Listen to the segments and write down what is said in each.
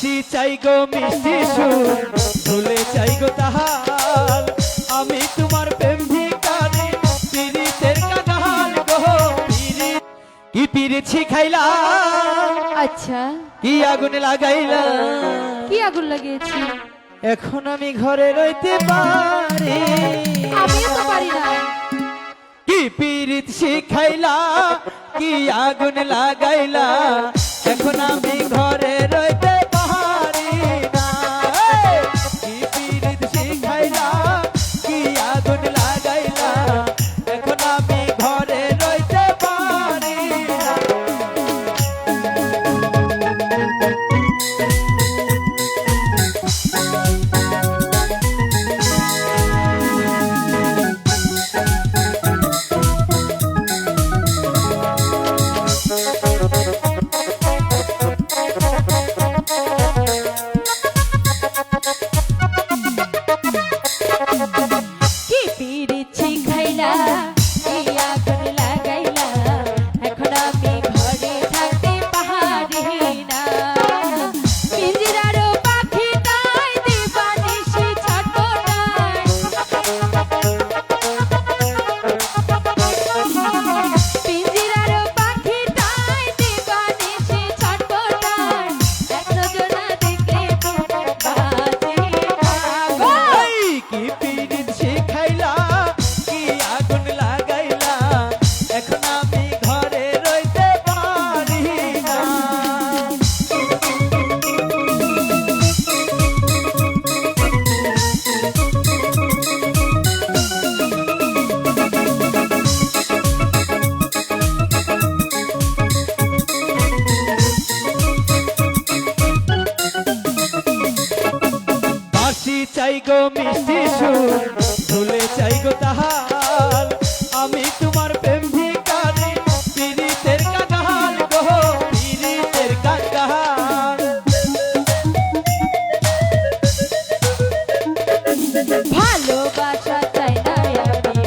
হাসি চাই গো মিষ্টি সুর ভুলে চাই গো তাহার আমি তোমার প্রেম ভিখারি পীড়িতের কাঙাল গো পীড়িত কি পীড়িত শিখাইলা আচ্ছা কি আগুন লাগাইলা কি আগুন লাগিয়েছি এখন আমি ঘরে রইতে পারি আমিও তো পারি না কি পীড়িত শিখাইলা কি আগুন লাগাইলা এখন আমি ঘরে রইতে পারি না কি পীড়িত শিখাইলা কি আগুন লাগাইলা এখন আমি ঘরে রইতে পারি না কি পিরিছি খাইলা কি আগুন লাগাইলা এখন আমি ঘরে থাকতে পারি না পিঞ্জিরার পাখি তাই দিবানিশি ছটপটায় পিঞ্জিরার পাখি তাই দিবানিশি ছটপটায় এক নজরা দেখলে বাজে কি পীড়িত শিখাইলা কি আগুন লাগাইলা এখন আমি ঘরে রইতে পারি না হাসি চাই গো মিষ্টি সুর ভুলে চাই গো তাহার আমি তোমার প্রেম ভিখারি পীড়িতের কাঙাল গো পীড়িতের কাঙাল ভালোবাসা চাই না আমি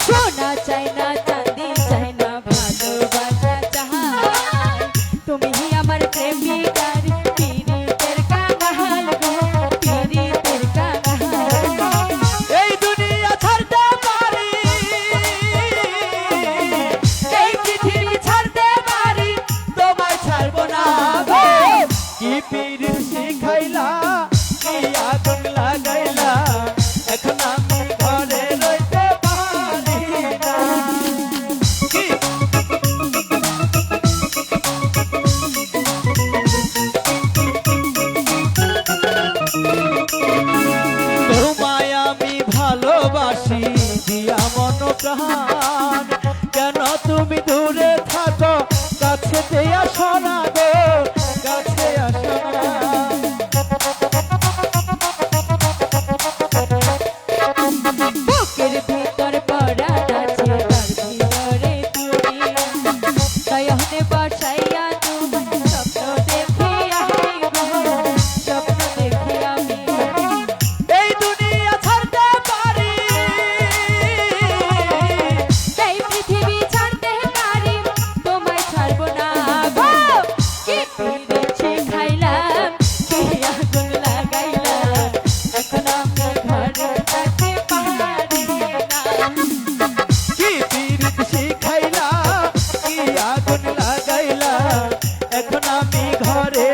সোনা চাই না চাঁদি চাই না ভালোবাসা চাই তুমি আমার প্রেমিকার পীড়িতের কাঙাল গো পীড়িতের কাঙাল এই দুনিয়া ছাড়তে পারি এই পৃথিবী ছাড়তে পারি তোমায় ছাড়বো না গো কি পীড়িত শিখাইলা কি আগুন লাগাইলা এখন আমি ঘরে রইতে পারি না কি তোমায় আমি ভালোবাসি দিয়া মন প্রাণ কেন তুমি দূরে থাকো কাছে আসো না গো কাছে আসো না বুকের ভিতর পরাণ আছে তার ভিতরে তুমি নয়নে বসাইয়া তুমি স্বপ্ন দেখি স্বপ্ন দেখি আমি এই দুনিয়া ছাড়তে পারি এই পৃথিবী ছাড়তে পারি তোমায় ছাড়বো না গো কি পিরিছি খাইলাম কি আগুন লাগাইলাম এখন আমি ঘরে থাকতে পারি না কি পীড়িত শিখাইলা কি আগুন লাগাইলা এখন আমি ঘরে